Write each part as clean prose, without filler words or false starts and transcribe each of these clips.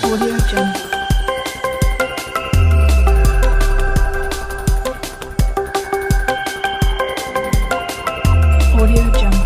Audio Jungle. Audio Jungle. Audio Jungle.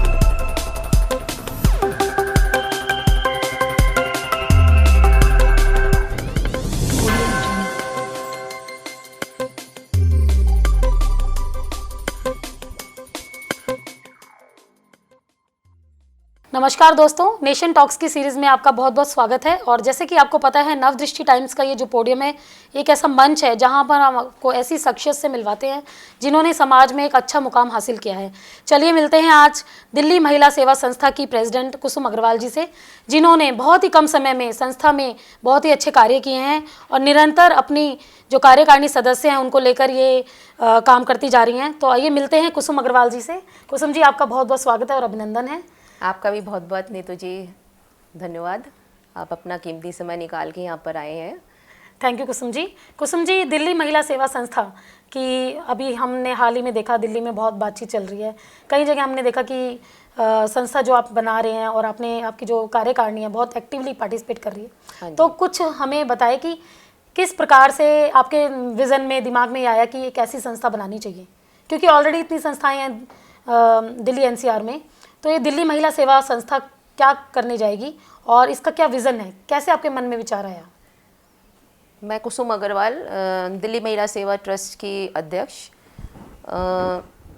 नमस्कार दोस्तों, nation talks की सीरीज़ में आपका बहुत बहुत स्वागत है। और जैसे कि आपको पता है, नवदृष्टि टाइम्स का ये जो पोडियम है, एक ऐसा मंच है जहां पर हम आपको ऐसी शख्सियत से मिलवाते हैं जिन्होंने समाज में एक अच्छा मुकाम हासिल किया है। चलिए मिलते हैं आज दिल्ली महिला सेवा संस्था की प्रेसिडेंट कुसुम अग्रवाल जी से, जिन्होंने बहुत ही कम समय में संस्था में बहुत ही अच्छे कार्य किए हैं और निरंतर अपनी जो कार्यकारिणी सदस्य हैं उनको लेकर ये काम करती जा रही हैं। तो आइए मिलते हैं कुसुम अग्रवाल जी से। कुसुम जी, आपका बहुत बहुत स्वागत है और अभिनंदन है। आपका भी बहुत बहुत नीतू जी धन्यवाद। आप अपना कीमती समय निकाल के यहाँ पर आए हैं। Thank you Kusum ji. कुसुम जी, दिल्ली महिला सेवा संस्था की अभी हमने हाल ही में देखा, दिल्ली में बहुत बातचीत चल रही है। कई जगह हमने देखा कि संस्था जो आप बना रहे हैं और आपकी जो कार्यकारिणी है बहुत एक्टिवली पार्टिसिपेट कर रही है। तो कुछ हमें बताएं कि किस प्रकार से आपके विज़न में, दिमाग में ये आया कि एक ऐसी संस्था बनानी चाहिए, क्योंकि ऑलरेडी इतनी संस्थाएं हैं दिल्ली एनसीआर में। तो ये दिल्ली महिला सेवा संस्था क्या करने जाएगी और इसका क्या विज़न है, कैसे आपके मन में विचार आया? मैं कुसुम अग्रवाल, दिल्ली महिला सेवा ट्रस्ट की अध्यक्ष।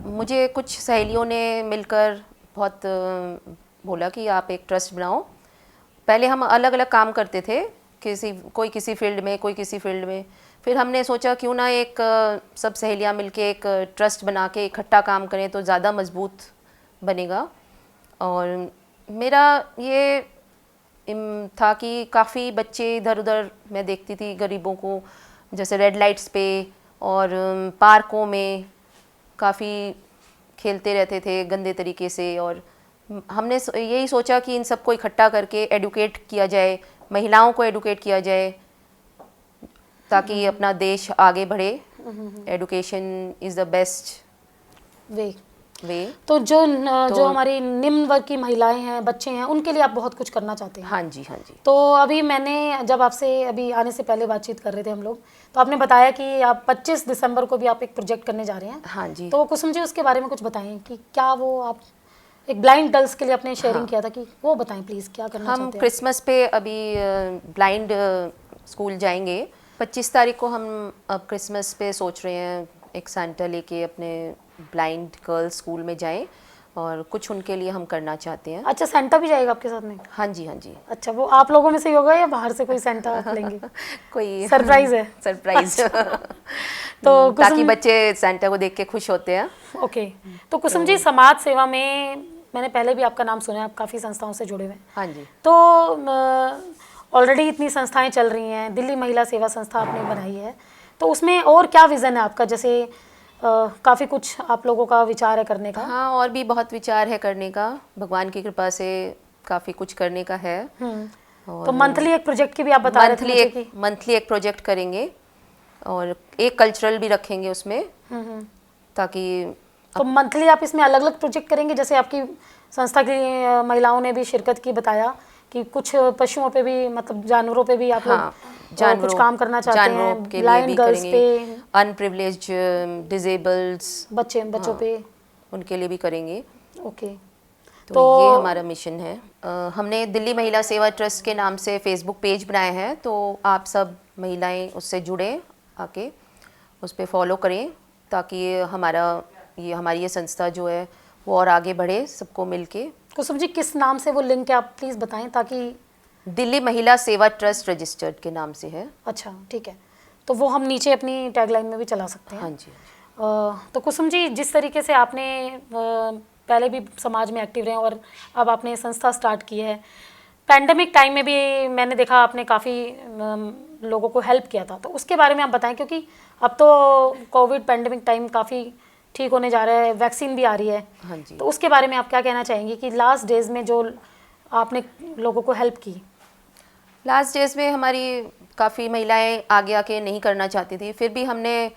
मुझे कुछ सहेलियों ने मिलकर बहुत बोला कि आप एक ट्रस्ट बनाओ। पहले हम अलग अलग काम करते थे, कोई किसी फील्ड में, कोई किसी फील्ड में। फिर हमने सोचा क्यों ना एक सब सहेलियां मिलके एक ट्रस्ट बना के इकट्ठा काम करें तो ज़्यादा मजबूत बनेगा। और मेरा ये था कि काफ़ी बच्चे इधर उधर मैं देखती थी गरीबों को, जैसे रेड लाइट्स पे और पार्कों में काफ़ी खेलते रहते थे गंदे तरीके से। और हमने यही सोचा कि इन सबको इकट्ठा करके एडुकेट किया जाए, महिलाओं को एडुकेट किया जाए ताकि अपना देश आगे बढ़े। Education is the best way. तो जो हमारी निम्न वर्ग की महिलाएं हैं, बच्चे हैं, उनके लिए आप बहुत कुछ करना चाहते हैं। हाँ जी, हाँ जी। तो अभी मैंने जब आपसे अभी आने से पहले बातचीत कर रहे थे हम लोग, तो आपने बताया कि आप 25 दिसंबर को भी आप एक प्रोजेक्ट करने जा रहे हैं। हाँ जी। तो कुसुम जी, उसके बारे में कुछ बताएं कि क्या वो आप एक ब्लाइंड गर्ल्स के लिए आपने शेयरिंग किया था, कि वो बताएं प्लीज़, क्या करना चाहते हैं? हम क्रिसमस पे अभी ब्लाइंड स्कूल जाएंगे। 25 तारीख को हम अब क्रिसमस पे सोच रहे हैं एक सेंटा लेके अपने ब्लाइंड गर्ल्स स्कूल में जाएं और कुछ उनके लिए हम करना चाहते हैं। अच्छा, सेंटा भी जाएगा आपके साथ में? हाँ जी, हाँ जी। अच्छा, वो आप लोगों में से ही होगा या बाहर से कोई सेंटा आप लेंगे? कोई सरप्राइज है? सरप्राइज। तो ताकि बच्चे सेंटा को देख के खुश होते हैं। ओके। तो कुसुम जी, समाज सेवा में मैंने पहले भी आपका नाम सुना है, आप काफ़ी संस्थाओं से जुड़े हुए हैं। हाँ जी। तो ऑलरेडी इतनी संस्थाएं चल रही हैं, दिल्ली महिला सेवा संस्था आपने बनाई है, तो उसमें और क्या विज़न है आपका? जैसे काफ़ी कुछ आप लोगों का विचार है करने का। हाँ, और भी बहुत विचार है करने का, भगवान की कृपा से काफ़ी कुछ करने का है। तो मंथली एक प्रोजेक्ट की भी आप बता रहे थे मुझे कि मंथली एक प्रोजेक्ट करेंगे और एक कल्चरल भी रखेंगे उसमें, ताकि तो मंथली आप इसमें अलग अलग प्रोजेक्ट करेंगे। जैसे आपकी संस्था की महिलाओं ने भी शिरकत की, बताया कि कुछ पशुओं पे भी, मतलब जानवरों पे भी आप लोग कुछ काम करना चाहते हैं, ब्लाइंड गर्ल्स पे, अनप्रिविलेज्ड डिसेबल्स बच्चों पे, उनके लिए भी करेंगे। ओके। तो ये हमारा मिशन है। हमने दिल्ली महिला सेवा ट्रस्ट के नाम से फेसबुक पेज बनाए हैं, तो आप सब महिलाएं उससे जुड़ें, आके उस पर फॉलो करें ताकि हमारी ये संस्था जो है वो और आगे बढ़े, सबको मिलके। कुसुम जी, किस नाम से वो लिंक है, आप प्लीज़ बताएं ताकि। दिल्ली महिला सेवा ट्रस्ट रजिस्टर्ड के नाम से है। अच्छा, ठीक है। तो वो हम नीचे अपनी टैगलाइन में भी चला सकते हैं। हाँ जी। तो कुसुम जी, जिस तरीके से आपने पहले भी समाज में एक्टिव रहे और अब आपने संस्था स्टार्ट की है, पैंडेमिक टाइम में भी मैंने देखा आपने काफ़ी लोगों को हेल्प किया था, तो उसके बारे में आप बताएं, क्योंकि अब तो कोविड पैंडेमिक टाइम काफ़ी ठीक होने जा रहा है, वैक्सीन भी आ रही है। हाँ जी। तो उसके बारे में आप क्या कहना चाहेंगे कि लास्ट डेज में जो आपने लोगों को हेल्प की? लास्ट डेज में हमारी काफ़ी महिलाएं आगे आके नहीं करना चाहती थी, फिर भी हमने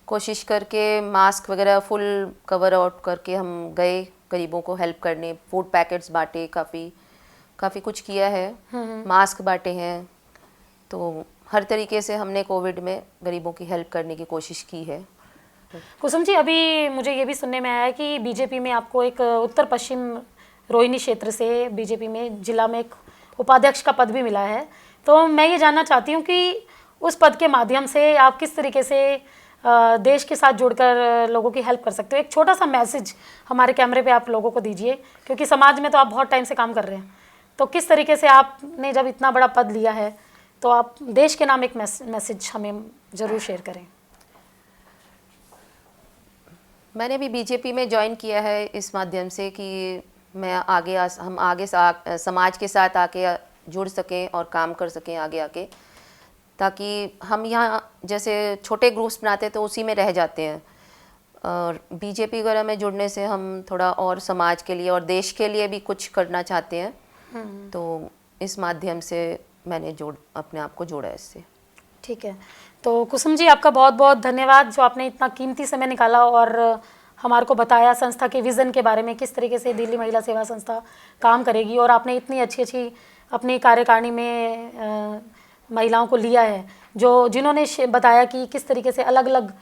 कोशिश करके मास्क वगैरह फुल कवर आउट करके हम गए गरीबों को हेल्प करने, फूड पैकेट्स बांटे, काफ़ी कुछ किया है, मास्क बांटे हैं। तो हर तरीके से हमने कोविड में गरीबों की हेल्प करने की कोशिश की है। कुसुम जी, अभी मुझे ये भी सुनने में आया है कि बीजेपी में आपको एक उत्तर पश्चिम रोहिणी क्षेत्र से बीजेपी में जिला में एक उपाध्यक्ष का पद भी मिला है। तो मैं ये जानना चाहती हूँ कि उस पद के माध्यम से आप किस तरीके से देश के साथ जुड़कर लोगों की हेल्प कर सकते हो। एक छोटा सा मैसेज हमारे कैमरे पे आप लोगों को दीजिए, क्योंकि समाज में तो आप बहुत टाइम से काम कर रहे हैं। तो किस तरीके से आपने जब इतना बड़ा पद लिया है तो आप देश के नाम एक मैसेज हमें ज़रूर शेयर करें। मैंने भी बीजेपी में ज्वाइन किया है इस माध्यम से कि मैं हम आगे समाज के साथ आके जुड़ सकें और काम कर सकें आगे आके, ताकि हम यहाँ जैसे छोटे ग्रुप्स बनाते तो उसी में रह जाते हैं, और बीजेपी वगैरह में जुड़ने से हम थोड़ा और समाज के लिए और देश के लिए भी कुछ करना चाहते हैं। तो इस माध्यम से मैंने अपने आप को जोड़ा है इससे। ठीक है, तो कुसुम जी आपका बहुत बहुत धन्यवाद जो आपने इतना कीमती समय निकाला और हमारे को बताया संस्था के विज़न के बारे में, किस तरीके से दिल्ली महिला सेवा संस्था काम करेगी, और आपने इतनी अच्छी अच्छी अपनी कार्यकारिणी में महिलाओं को लिया है जिन्होंने बताया कि किस तरीके से अलग अलग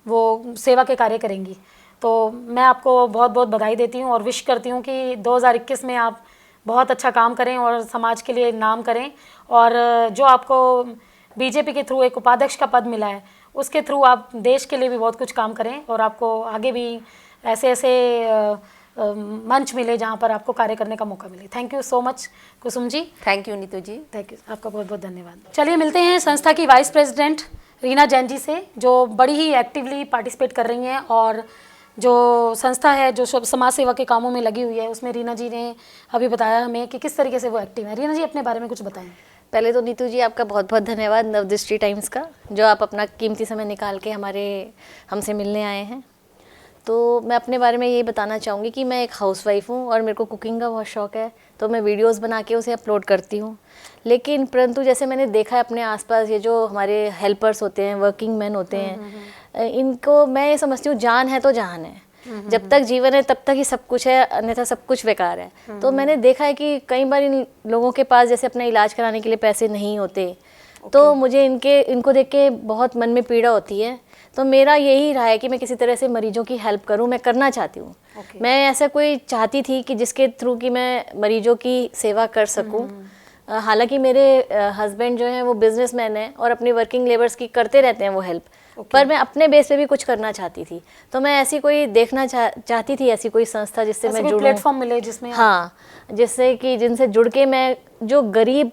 वो सेवा के कार्य करेंगी। तो मैं आपको बहुत बहुत बधाई देती हूँ और विश करती हूँ कि 2021 में आप बहुत अच्छा काम करें और समाज के लिए नाम करें, और जो आपको बीजेपी के थ्रू एक उपाध्यक्ष का पद मिला है उसके थ्रू आप देश के लिए भी बहुत कुछ काम करें, और आपको आगे भी ऐसे ऐसे मंच मिले जहाँ पर आपको कार्य करने का मौका मिले। Thank you so much Kusum ji. Thank you Neetu ji. Thank you, आपका बहुत बहुत धन्यवाद। चलिए मिलते हैं संस्था की वाइस प्रेसिडेंट रीना जैन जी से, जो बड़ी ही एक्टिवली पार्टिसिपेट कर रही हैं, और जो संस्था है जो समाज सेवा के कामों में लगी हुई है उसमें रीना जी ने अभी बताया हमें कि किस तरीके से वो एक्टिव है। रीना जी अपने बारे में कुछ बताएं। पहले तो नीतू जी आपका बहुत बहुत धन्यवाद नवदृष्टि टाइम्स का, जो आप अपना कीमती समय निकाल के हमसे मिलने आए हैं। तो मैं अपने बारे में यही बताना चाहूँगी कि मैं एक हाउसवाइफ हूँ और मेरे को कुकिंग का बहुत शौक़ है, तो मैं वीडियोस बना के उसे अपलोड करती हूँ। लेकिन परंतु जैसे मैंने देखा है अपने आसपास, ये जो हमारे हेल्पर्स होते हैं, वर्किंग मैन होते हैं, इनको मैं ये समझती हूँ जान है तो जहान है। जब तक जीवन है तब तक ही सब कुछ है, अन्यथा सब कुछ बेकार है। तो मैंने देखा है कि कई बार इन लोगों के पास जैसे अपना इलाज कराने के लिए पैसे नहीं होते, तो मुझे इनको देख के बहुत मन में पीड़ा होती है। तो मेरा यही रहा है कि मैं किसी तरह से मरीजों की हेल्प करूं, मैं करना चाहती हूँ। मैं ऐसा कोई चाहती थी कि जिसके थ्रू कि मैं मरीजों की सेवा कर सकूं। हालांकि मेरे हस्बैंड जो हैं वो बिजनेसमैन हैं और अपनी वर्किंग लेबर्स की करते रहते हैं वो हेल्प, पर मैं अपने बेस पे भी कुछ करना चाहती थी। तो मैं ऐसी कोई देखना चाहती थी, ऐसी कोई संस्था जिससे मैं जुड़ूं, प्लेटफॉर्म मिले जिसमें जिससे कि जिनसे जुड़ के मैं जो गरीब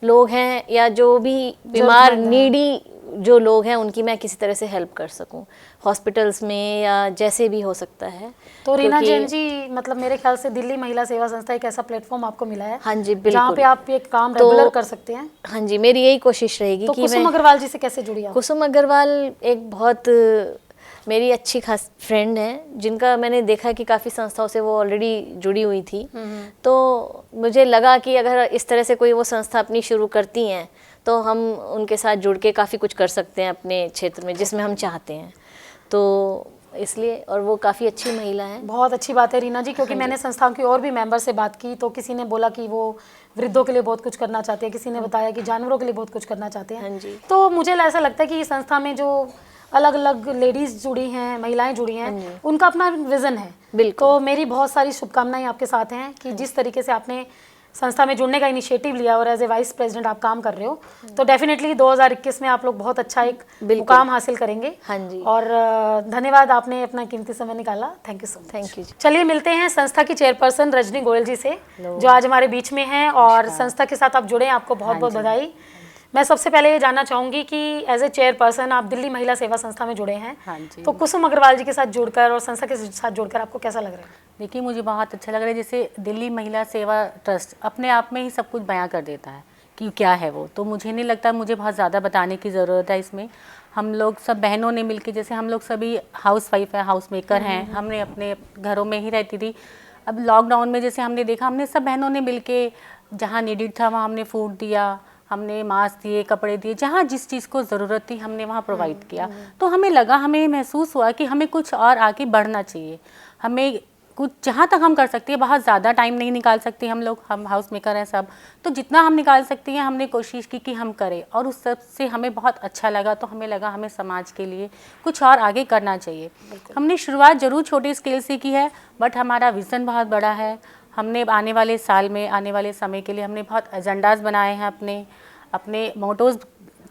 लोग हैं या जो भी बीमार नीडी जो लोग हैं उनकी मैं किसी तरह से हेल्प कर सकूं, हॉस्पिटल्स में या जैसे भी हो सकता है। तो रीना जैन जी, मतलब मेरे ख्याल से दिल्ली महिला सेवा संस्था एक ऐसा प्लेटफॉर्म आपको मिला है। हाँ जी, बिल्कुल, जहाँ पे आप ये काम रेगुलर कर सकते हैं। हाँ जी, मेरी यही कोशिश रहेगी तो कि कुसुम अग्रवाल जी से कैसे जुड़ी आप? कुसुम अग्रवाल एक बहुत मेरी अच्छी खास फ्रेंड है, जिनका मैंने देखा कि काफ़ी संस्थाओं से वो ऑलरेडी जुड़ी हुई थी। तो मुझे लगा कि अगर इस तरह से कोई वो संस्था अपनी शुरू करती हैं तो हम उनके साथ जुड़ के काफ़ी कुछ कर सकते हैं अपने क्षेत्र में जिसमें हम चाहते हैं। तो इसलिए, और वो काफ़ी अच्छी महिला है। बहुत अच्छी बात है रीना जी, क्योंकि मैंने संस्थाओं की और भी मेंबर से बात की तो किसी ने बोला कि वो वृद्धों के लिए बहुत कुछ करना चाहते हैं, किसी ने बताया कि जानवरों के लिए बहुत कुछ करना चाहते हैं। हाँ जी। तो मुझे ऐसा लगता है कि इस संस्था में जो अलग अलग लेडीज जुड़ी हैं, महिलाएं जुड़ी हैं, उनका अपना विजन है। बिल्कुल। तो मेरी बहुत सारी शुभकामनाएं आपके साथ हैं कि जिस तरीके से आपने संस्था में जुड़ने का इनिशिएटिव लिया और एज ए वाइस प्रेसिडेंट आप काम कर रहे हो, तो डेफिनेटली 2021 में आप लोग बहुत अच्छा एक मुकाम हासिल करेंगे। हाँ जी। और धन्यवाद, आपने अपना कीमती समय निकाला। Thank you so much. Thank you. चलिए मिलते हैं संस्था की चेयरपर्सन रजनी गोयल जी से, जो आज हमारे बीच में हैं, और संस्था के साथ आप जुड़े, आपको बहुत बहुत बधाई। मैं सबसे पहले ये जानना चाहूँगी कि एज ए चेयरपर्सन आप दिल्ली महिला सेवा संस्था में जुड़े हैं। हाँ जी। तो कुसुम अग्रवाल जी के साथ जुड़कर और संस्था के साथ जुड़कर आपको कैसा लग रहा है? देखिए, मुझे बहुत अच्छा लग रहा है। जैसे दिल्ली महिला सेवा ट्रस्ट अपने आप में ही सब कुछ बयां कर देता है कि क्या है वो, तो मुझे नहीं लगता मुझे बहुत ज़्यादा बताने की ज़रूरत है इसमें। हम लोग सब बहनों ने मिलके, जैसे हम लोग सभी हाउस वाइफ है, हाउस मेकर हैं, हमने अपने घरों में ही रहती थी। अब लॉकडाउन में जैसे हमने देखा, हमने सब बहनों ने मिलके जहाँ नीडेड था वहाँ हमने फूड दिया, हमने मास्क दिए, कपड़े दिए, जहाँ जिस चीज़ को ज़रूरत थी हमने वहाँ प्रोवाइड किया। तो हमें लगा, हमें महसूस हुआ कि हमें कुछ और आगे बढ़ना चाहिए, हमें कुछ जहाँ तक हम कर सकते हैं, बहुत ज़्यादा टाइम नहीं निकाल सकते हम लोग, हम हाउस मेकर हैं सब, तो जितना हम निकाल सकते हैं हमने कोशिश की कि हम करें, और उस सब से हमें बहुत अच्छा लगा। तो हमें लगा हमें समाज के लिए कुछ और आगे करना चाहिए। हमने शुरुआत ज़रूर छोटे स्केल से की है, बट हमारा विज़न बहुत बड़ा है। हमने आने वाले साल में, आने वाले समय के लिए हमने बहुत एजेंडाज़ बनाए हैं, अपने मोटोज़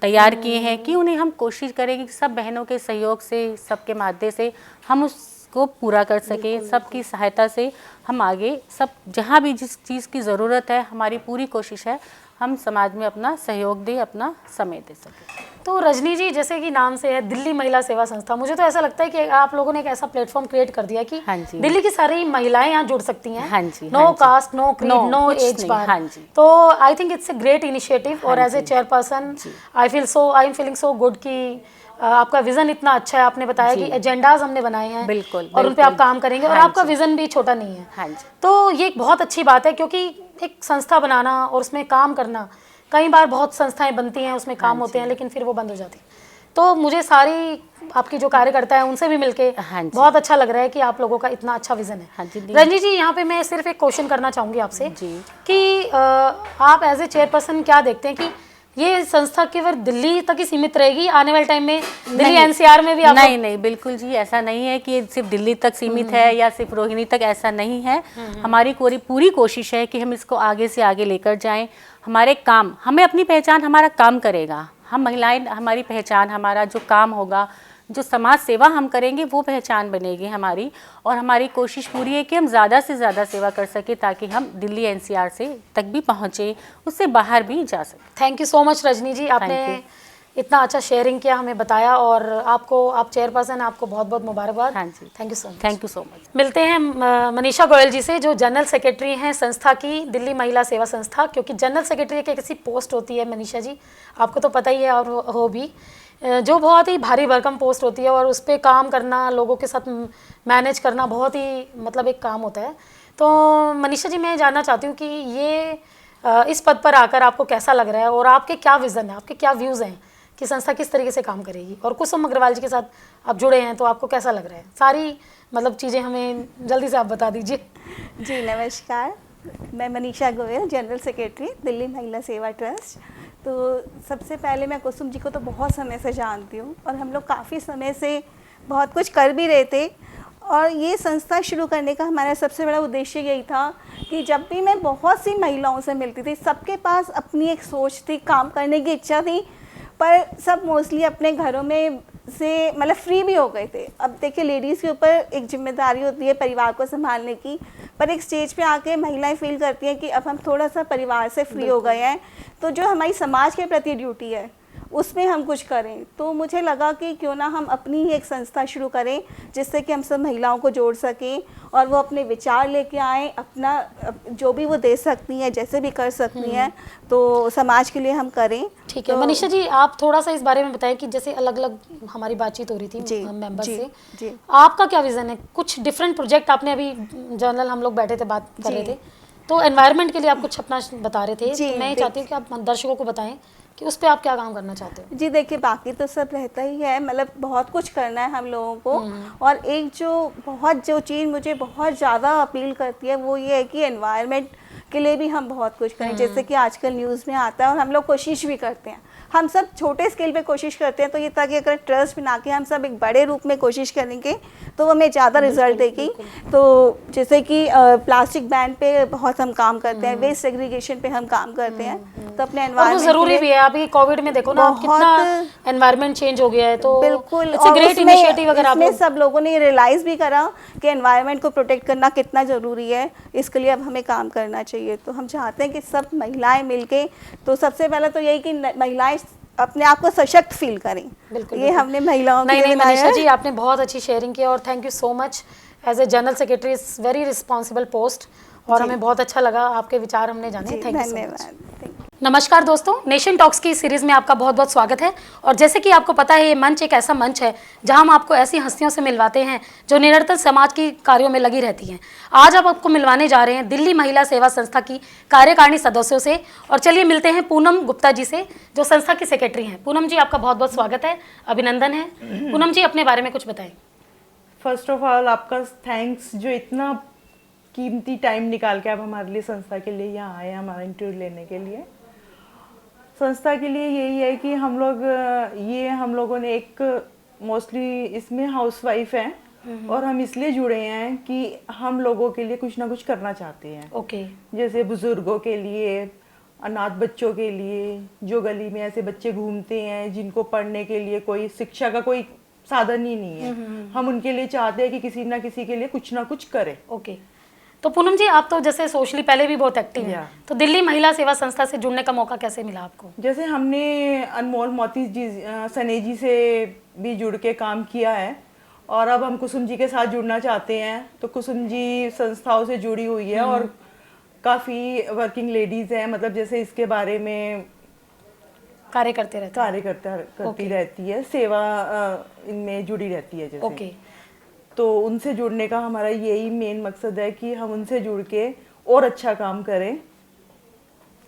तैयार किए हैं कि उन्हें हम कोशिश करेंगे कि सब बहनों के सहयोग से, सबके माध्यम से हम उसको पूरा कर सकें। सबकी सहायता से हम आगे सब जहाँ भी जिस चीज़ की ज़रूरत है, हमारी पूरी कोशिश है हम समाज में अपना सहयोग दें, अपना समय दे सकें। तो रजनी जी, जैसे कि नाम से है दिल्ली महिला सेवा संस्था, मुझे तो ऐसा लगता है कि आप लोगों ने एक ऐसा प्लेटफॉर्म क्रिएट कर दिया कि हाँ जी। दिल्ली की सारी महिलाएं यहाँ जुड़ सकती हैं। हाँ जी, नो हाँ जी। Caste, no creed, No, no कुछ एज नहीं, बार। हाँ जी। तो I think it's a great initiative, और हाँ एज ए जी। Chairperson I am feeling so good कि आपका विजन इतना अच्छा है। आपने बताया कि एजेंडाज हमने बनाए हैं, बिल्कुल, और उन पे आप बिल्कुल। काम करेंगे, और हाँ आपका जी। विजन भी छोटा नहीं है। हाँ जी। तो ये एक बहुत अच्छी बात है, क्योंकि एक संस्था बनाना और उसमें काम करना, कई बार बहुत संस्थाएं बनती हैं, उसमें काम होते हैं, लेकिन फिर वो बंद हो जाती हैं। तो मुझे सारी आपकी जो कार्यकर्ता है उनसे भी मिलके हाँ जी। बहुत अच्छा लग रहा है कि आप लोगों का इतना अच्छा विजन है। हाँ जी। रजनी जी, यहाँ पे मैं सिर्फ एक क्वेश्चन करना चाहूँगी आपसे जी। कि आप एज ए चेयरपर्सन क्या देखते हैं कि ये संस्था केवल दिल्ली तक ही सीमित रहेगी आने वाले टाइम में? दिल्ली एनसीआर में भी आप नहीं नहीं, बिल्कुल जी, ऐसा नहीं है कि सिर्फ दिल्ली तक सीमित है या सिर्फ रोहिणी तक, ऐसा नहीं है। हमारी पूरी कोशिश है कि हम इसको आगे से आगे लेकर जाएं। हमारे काम, हमें अपनी पहचान, हमारा काम करेगा, हम महिलाएं, हमारी पहचान, हमारा जो काम होगा, जो समाज सेवा हम करेंगे वो पहचान बनेगी हमारी। और हमारी कोशिश पूरी है कि हम ज़्यादा से ज़्यादा सेवा कर सकें, ताकि हम दिल्ली एनसीआर से तक भी पहुँचे, उससे बाहर भी जा सकें। Thank you so much Rajni ji, आपने इतना अच्छा शेयरिंग किया, हमें बताया, और आपको, आप चेयरपर्सन, आपको बहुत बहुत मुबारकबाद। हाँ जी, thank you so much. Thank you so much. मिलते हैं मनीषा गोयल जी से, जो जनरल सेक्रेटरी हैं संस्था की, दिल्ली महिला सेवा संस्था। क्योंकि जनरल सेक्रेटरी एक ऐसी पोस्ट होती है मनीषा जी, आपको तो पता ही है और हो भी, जो बहुत ही भारी भरकम पोस्ट होती है, और उस पर काम करना, लोगों के साथ मैनेज करना बहुत ही मतलब एक काम होता है। तो मनीषा जी, मैं जानना चाहती हूँ कि ये इस पद पर आकर आपको कैसा लग रहा है, और आपके क्या विज़न है, आपके क्या व्यूज़ हैं कि संस्था किस तरीके से काम करेगी, और कुसुम अग्रवाल जी के साथ आप जुड़े हैं, तो आपको कैसा लग रहा है? सारी मतलब चीज़ें हमें जल्दी से आप बता दीजिए। जी नमस्कार, मैं मनीषा गोयल, जनरल सेक्रेटरी दिल्ली महिला सेवा ट्रस्ट। तो सबसे पहले मैं कुसुम जी को तो बहुत समय से जानती हूँ, और हम लोग काफ़ी समय से बहुत कुछ कर भी रहे थे। और ये संस्था शुरू करने का हमारा सबसे बड़ा उद्देश्य यही था कि जब भी मैं बहुत सी महिलाओं से मिलती थी, सबके पास अपनी एक सोच थी, काम करने की इच्छा थी, पर सब मोस्टली अपने घरों में से मतलब फ्री भी हो गए थे। अब देखिए, लेडीज़ के ऊपर एक जिम्मेदारी होती है परिवार को संभालने की, पर एक स्टेज पे आके महिलाएं फील करती हैं कि अब हम थोड़ा सा परिवार से फ्री हो गए हैं, तो जो हमारी समाज के प्रति ड्यूटी है उसमें हम कुछ करें। तो मुझे लगा कि क्यों ना हम अपनी ही एक संस्था शुरू करें, जिससे कि हम सब महिलाओं को जोड़ सकें, और वो अपने विचार लेके आएँ, अपना जो भी वो दे सकती हैं, जैसे भी कर सकती हैं, तो समाज के लिए हम करें। ठीक है। मनीषा जी, आप थोड़ा सा इस बारे में बताएं कि जैसे अलग अलग हमारी बातचीत हो रही थी मेंबर से, जी। आपका क्या विज़न है? कुछ डिफरेंट प्रोजेक्ट आपने अभी जनरल, हम लोग बैठे थे, बात कर रहे थे, तो एनवायरनमेंट के लिए आप कुछ अपना बता रहे थे, तो मैं चाहती हूँ कि आप दर्शकों को बताएं कि उस पे आप क्या काम करना चाहते हो। जी देखिए, बाकी तो सब रहता ही है, मतलब बहुत कुछ करना है हम लोगों को। और एक जो चीज़ मुझे बहुत ज़्यादा अपील करती है वो ये है कि एनवायरनमेंट के लिए भी हम बहुत कुछ करें, जैसे कि आजकल न्यूज़ में आता है, और हम लोग कोशिश भी करते हैं। हम सब छोटे स्केल पे कोशिश करते हैं, तो ये ताकि अगर ट्रस्ट बना के हम सब एक बड़े रूप में कोशिश करेंगे तो वो हमें ज़्यादा रिजल्ट देगी। तो जैसे कि प्लास्टिक बैन पे बहुत हम काम करते हैं, वेस्ट सेग्रीगेशन पे हम काम करते हैं, तो अपने एनवायरनमेंट ज़रूरी भी है। अभी कोविड में देखो ना, कितना एनवायरनमेंट चेंज हो गया है, तो बिल्कुल इट्स अ ग्रेट इनिशिएटिव। अगर आप सब लोगों ने रियलाइज़ भी करा कि एनवायरनमेंट को प्रोटेक्ट करना कितना ज़रूरी है, इसके लिए अब हमें काम करना चाहिए। तो हम चाहते हैं कि सब महिलाएं मिलके, तो सबसे पहले तो यही कि महिलाएं अपने आप को सशक्त फील करें। ये हमने महिलाओं के लिए बनाया है। मनीषा जी, आपने बहुत अच्छी शेयरिंग की, और thank you so much. As a general secretary, is very responsible post, और हमें बहुत अच्छा लगा, आपके विचार हमने जाने। Thank you so much. नमस्कार दोस्तों, नेशन टॉक्स की सीरीज़ में आपका बहुत बहुत स्वागत है। और जैसे कि आपको पता है, ये मंच एक ऐसा मंच है जहां हम आपको ऐसी हस्तियों से मिलवाते हैं जो निरंतर समाज की कार्यों में लगी रहती हैं। आज आप आपको मिलवाने जा रहे हैं दिल्ली महिला सेवा संस्था की कार्यकारिणी सदस्यों से। और चलिए मिलते हैं पूनम गुप्ता जी से, जो संस्था की सेक्रेटरी हैं। पूनम जी, आपका बहुत बहुत स्वागत है, अभिनंदन है। पूनम जी, अपने बारे में कुछ बताएं। फर्स्ट ऑफ ऑल आपका थैंक्स, जो इतना कीमती टाइम निकाल के आप हमारे लिए संस्था के लिए यहाँ आए हैं हमारा इंटरव्यू लेने के लिए। संस्था के लिए यही है कि हम लोगों ने एक मोस्टली इसमें हाउसवाइफ हैं और हम इसलिए जुड़े हैं कि हम लोगों के लिए कुछ ना कुछ करना चाहते हैं। ओके। जैसे बुजुर्गों के लिए, अनाथ बच्चों के लिए, जो गली में ऐसे बच्चे घूमते हैं जिनको पढ़ने के लिए कोई शिक्षा का कोई साधन ही नहीं है, हम उनके लिए चाहते हैं कि किसी ना किसी के लिए कुछ ना कुछ करें। ओके। तो पूनम जी, आप तो जैसे सोशली पहले भी बहुत एक्टिव हैं, तो दिल्ली महिला सेवा संस्था से जुड़ने का मौका कैसे मिला आपको? जैसे हमने अनमोल मोती जी सने जी से भी जुड़ के काम किया है और अब हम कुसुम जी के साथ जुड़ना चाहते हैं। तो कुसुम जी संस्थाओं से जुड़ी हुई है और काफ़ी वर्किंग लेडीज़ हैं, मतलब जैसे इसके बारे में कार्य करती रहती है, सेवा इनमें जुड़ी रहती है जैसे। ओके। तो उनसे जुड़ने का हमारा यही मेन मकसद है कि हम उनसे जुड़ के और अच्छा काम करें।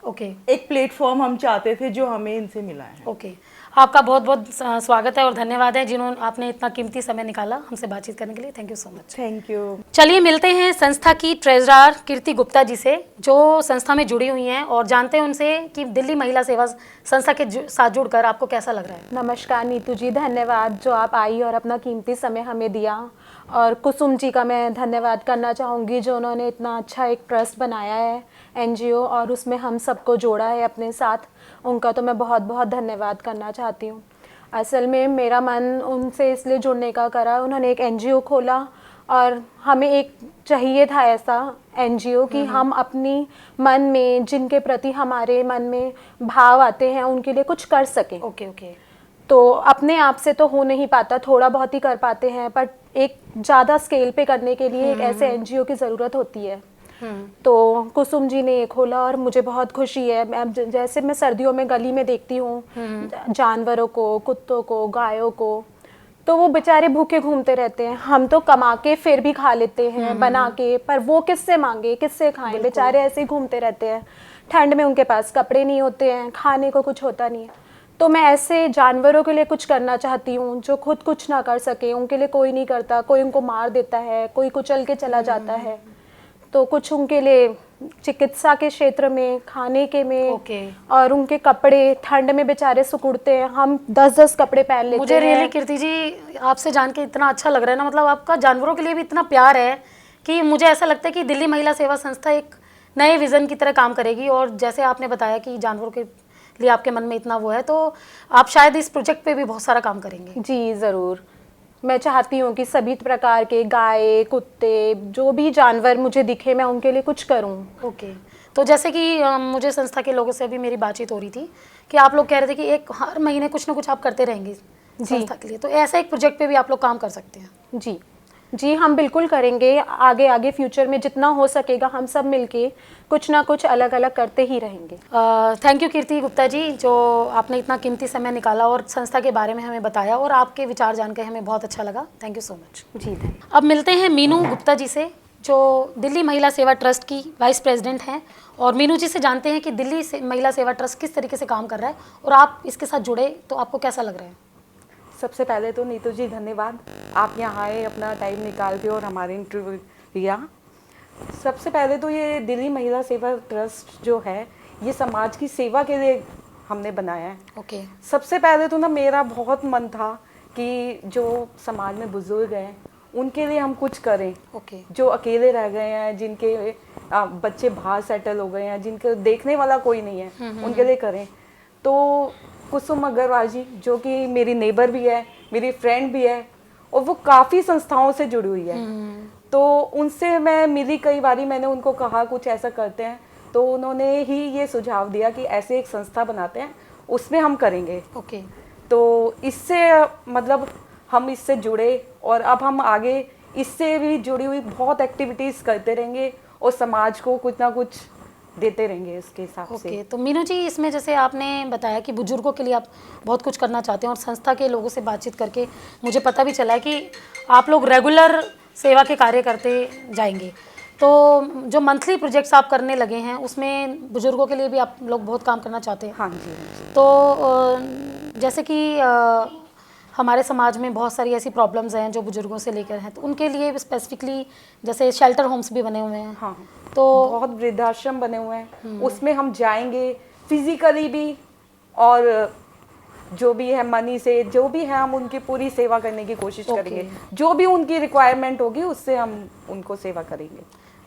ओके। एक प्लेटफॉर्म हम चाहते थे जो हमें इनसे मिला है। ओके। आपका बहुत बहुत स्वागत है और धन्यवाद है जिन्होंने आपने इतना कीमती समय निकाला हमसे बातचीत करने के लिए। Thank you so much. Thank you. चलिए मिलते हैं संस्था की ट्रेजरर कीर्ति गुप्ता जी से, जो संस्था में जुड़ी हुई हैं, और जानते हैं उनसे कि दिल्ली महिला सेवा संस्था के साथ जुड़कर आपको कैसा लग रहा है। नमस्कार नीतू जी, धन्यवाद जो आप आई और अपना कीमती समय हमें दिया। और कुसुम जी का मैं धन्यवाद करना चाहूँगी जो उन्होंने इतना अच्छा एक ट्रस्ट बनाया है, एनजीओ, और उसमें हम सबको जोड़ा है अपने साथ। उनका तो मैं बहुत बहुत धन्यवाद करना चाहती हूँ। असल में मेरा मन उनसे इसलिए जुड़ने का करा, उन्होंने एक एनजीओ खोला और हमें एक चाहिए था ऐसा एनजीओ कि हम अपनी मन में जिनके प्रति हमारे मन में भाव आते हैं उनके लिए कुछ कर सकें। ओके। ओके। तो अपने आप से तो हो नहीं पाता, थोड़ा बहुत ही कर पाते हैं, पर एक ज़्यादा स्केल पे करने के लिए एक ऐसे एनजीओ की ज़रूरत होती है। तो कुसुम जी ने ये खोला और मुझे बहुत खुशी है। जैसे मैं सर्दियों में गली में देखती हूँ जानवरों को, कुत्तों को, गायों को, तो वो बेचारे भूखे घूमते रहते हैं। हम तो कमा के फिर भी खा लेते हैं बना के, पर वो किससे मांगे, किससे खाएं? बेचारे ऐसे ही घूमते रहते हैं। ठंड में उनके पास कपड़े नहीं होते हैं, खाने को कुछ होता नहीं है। तो मैं ऐसे जानवरों के लिए कुछ करना चाहती हूँ जो खुद कुछ ना कर सके। उनके लिए कोई नहीं करता, कोई उनको मार देता है, कोई कुचल के चला जाता है। तो कुछ उनके लिए चिकित्सा के क्षेत्र में, खाने के में, और उनके कपड़े ठंड में बेचारे सुकुड़ते हैं। हम 10-10 कपड़े पहन लेते हैं। मुझे रियली कीर्ति जी आपसे जान के इतना अच्छा लग रहा है ना, मतलब आपका जानवरों के लिए भी इतना प्यार है कि मुझे ऐसा लगता है कि दिल्ली महिला सेवा संस्था एक नए विज़न की तरह काम करेगी। और जैसे आपने बताया कि जानवरों के लिए आपके मन में इतना वो है, तो आप शायद इस प्रोजेक्ट पे भी बहुत सारा काम करेंगे। जी ज़रूर। मैं चाहती हूँ कि सभी प्रकार के गाय, कुत्ते, जो भी जानवर मुझे दिखे मैं उनके लिए कुछ करूँ। ओके। तो जैसे कि मुझे संस्था के लोगों से भी मेरी बातचीत हो रही थी कि आप लोग कह रहे थे कि एक हर महीने कुछ ना कुछ आप करते रहेंगे संस्था के लिए, तो ऐसा एक प्रोजेक्ट पे भी आप लोग काम कर सकते हैं। जी जी, हम बिल्कुल करेंगे। आगे आगे फ्यूचर में जितना हो सकेगा हम सब मिलके कुछ ना कुछ अलग अलग करते ही रहेंगे। थैंक यू कीर्ति गुप्ता जी, जो आपने इतना कीमती समय निकाला और संस्था के बारे में हमें बताया, और आपके विचार जानकर हमें बहुत अच्छा लगा। Thank you so much. जी थैंक। अब मिलते हैं मीनू गुप्ता जी से, जो दिल्ली महिला सेवा ट्रस्ट की वाइस प्रेसिडेंट हैं, और मीनू जी से जानते हैं कि दिल्ली से महिला सेवा ट्रस्ट किस तरीके से काम कर रहा है और आप इसके साथ जुड़े तो आपको कैसा लग रहा है। सबसे पहले तो नीतू जी धन्यवाद, आप यहाँ आए, अपना टाइम निकाल के और हमारे इंटरव्यू लिया। सबसे पहले तो ये दिल्ली महिला सेवा ट्रस्ट जो है ये समाज की सेवा के लिए हमने बनाया है। ओके। सबसे पहले तो ना मेरा बहुत मन था कि जो समाज में बुजुर्ग हैं उनके लिए हम कुछ करें। ओके। जो अकेले रह गए हैं, जिनके बच्चे बाहर सेटल हो गए हैं, जिनके देखने वाला कोई नहीं है, उनके लिए करें। तो कुसुम अग्रवाल जी जो कि मेरी नेबर भी है, मेरी फ्रेंड भी है, और वो काफ़ी संस्थाओं से जुड़ी हुई है, तो उनसे मैं मिली कई बारी, मैंने उनको कहा कुछ ऐसा करते हैं, तो उन्होंने ही ये सुझाव दिया कि ऐसे एक संस्था बनाते हैं, उसमें हम करेंगे। ओके। तो इससे मतलब हम इससे जुड़े और अब हम आगे इससे भी जुड़ी हुई बहुत एक्टिविटीज़ करते रहेंगे और समाज को कुछ ना कुछ देते रहेंगे इसके हिसाब से। ओके। तो मीनू जी, इसमें जैसे आपने बताया कि बुजुर्गों के लिए आप बहुत कुछ करना चाहते हैं, और संस्था के लोगों से बातचीत करके मुझे पता भी चला है कि आप लोग रेगुलर सेवा के कार्य करते जाएंगे। तो जो मंथली प्रोजेक्ट्स आप करने लगे हैं उसमें बुजुर्गों के लिए भी आप लोग बहुत काम करना चाहते हैं। हाँ जी। तो जैसे कि हमारे समाज में बहुत सारी ऐसी प्रॉब्लम्स हैं जो बुजुर्गों से लेकर हैं, तो उनके लिए स्पेसिफिकली जैसे शेल्टर होम्स भी बने हुए हैं। हाँ, तो बहुत वृद्धाश्रम बने हुए हैं, उसमें हम जाएंगे फिजिकली भी और जो भी है मनी से, जो भी है हम उनकी पूरी सेवा करने की कोशिश करेंगे। जो भी उनकी रिक्वायरमेंट होगी उससे हम उनको सेवा करेंगे।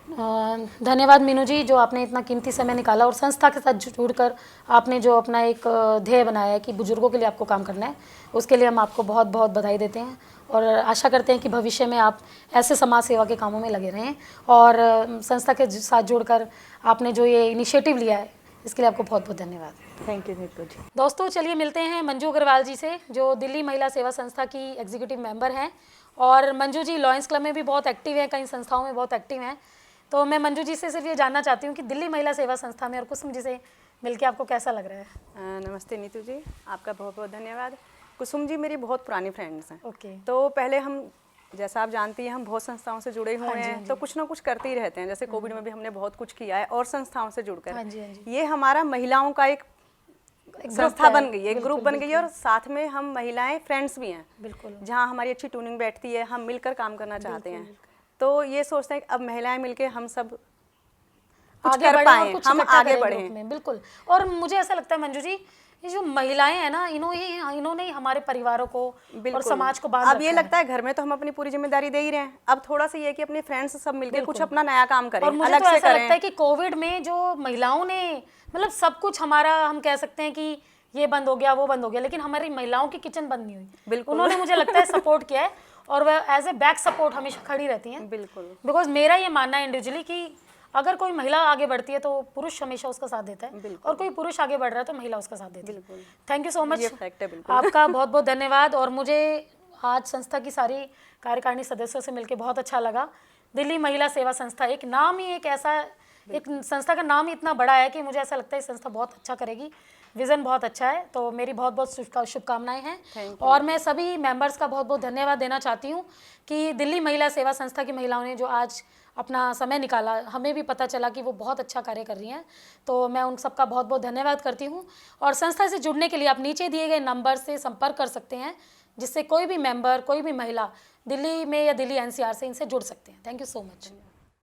धन्यवाद मीनू जी, जो आपने इतना कीमती समय निकाला और संस्था के साथ जुड़कर आपने जो अपना एक ध्येय बनाया है कि बुजुर्गों के लिए आपको काम करना है, उसके लिए हम आपको बहुत बहुत बधाई देते हैं और आशा करते हैं कि भविष्य में आप ऐसे समाज सेवा के कामों में लगे रहें। और संस्था के साथ जुड़कर आपने जो ये इनिशिएटिव लिया है, इसके लिए आपको बहुत बहुत धन्यवाद। थैंक यू नीतू जी। दोस्तों चलिए मिलते हैं मंजू अग्रवाल जी से, जो दिल्ली महिला सेवा संस्था की एग्जीक्यूटिव मेंबर हैं और मंजू जी लॉयंस क्लब में भी बहुत एक्टिव हैं, कई संस्थाओं में बहुत एक्टिव हैं। तो मैं मंजू जी से सिर्फ ये जानना चाहती हूँ कि दिल्ली महिला सेवा संस्था में और कुसुम जी से मिलकर आपको कैसा लग रहा है? नमस्ते नीतू जी, आपका बहुत बहुत धन्यवाद। कुसुम जी मेरी बहुत पुरानी फ्रेंड्स हैं। ओके। तो पहले हम, जैसा आप जानती हैं, हम बहुत संस्थाओं से जुड़े हुए हैं, तो कुछ ना कुछ करते ही रहते हैं। जैसे कोविड में भी हमने बहुत कुछ किया है और संस्थाओं से जुड़कर। ये हमारा महिलाओं का एक संस्था बन गई है, एक ग्रुप बन गई है और साथ में हम महिलाएं फ्रेंड्स भी हैं। बिल्कुल। जहाँ हमारी अच्छी ट्यूनिंग बैठती है, हम मिलकर काम करना चाहते हैं। तो ये सोचते हैं कि अब महिलाएं मिलके हम सब कुछ आगे कर बढ़ें पाएं, और कुछ हम इकट्ठा आगे करें बढ़ें। ग्रुप में। बिल्कुल। और मुझे ऐसा लगता है मंजू जी, ये जो महिलाएं हैं ना, इन्होंने ही हमारे परिवारों को और समाज को बांध अब ये लगता है घर में तो हम अपनी पूरी जिम्मेदारी दे ही रहे हैं, अब थोड़ा सा ये है कि अपने फ्रेंड्स सब मिलकर कुछ अपना नया काम करें, और मुझे अलग तो से ऐसा लगता है करें। कि कोविड में जो महिलाओं ने मतलब सब कुछ हमारा, हम कह सकते हैं कि ये बंद हो गया वो बंद हो गया, लेकिन हमारी महिलाओं की किचन बंद नहीं हुई। बिल्कुल। उन्होंने मुझे लगता है सपोर्ट किया है और वह एज ए बैक सपोर्ट हमेशा खड़ी रहती हैं। बिल्कुल। बिकॉज मेरा ये मानना है इंडिविजुअली कि अगर कोई महिला आगे बढ़ती है तो पुरुष हमेशा उसका साथ देता है, और कोई पुरुष आगे बढ़ रहा है तो महिला उसका साथ देती है। थैंक यू सो मच, आपका बहुत बहुत धन्यवाद। और मुझे आज संस्था की सारी कार्यकारिणी सदस्यों से मिलकर बहुत अच्छा लगा। दिल्ली महिला सेवा संस्था, एक नाम ही एक ऐसा, एक संस्था का नाम ही इतना बड़ा है कि मुझे ऐसा लगता है संस्था बहुत अच्छा करेगी, विज़न बहुत अच्छा है। तो मेरी बहुत बहुत शुभकामनाएं हैं और मैं सभी मेंबर्स का बहुत बहुत धन्यवाद देना चाहती हूँ कि दिल्ली महिला सेवा संस्था की महिलाओं ने जो आज अपना समय निकाला, हमें भी पता चला कि वो बहुत अच्छा कार्य कर रही हैं, तो मैं उन सबका बहुत बहुत धन्यवाद करती हूँ। और संस्था से जुड़ने के लिए आप नीचे दिए गए नंबर से संपर्क कर सकते हैं, जिससे कोई भी मेंबर, कोई भी महिला दिल्ली में या दिल्ली NCR से इनसे जुड़ सकते हैं। Thank you so much.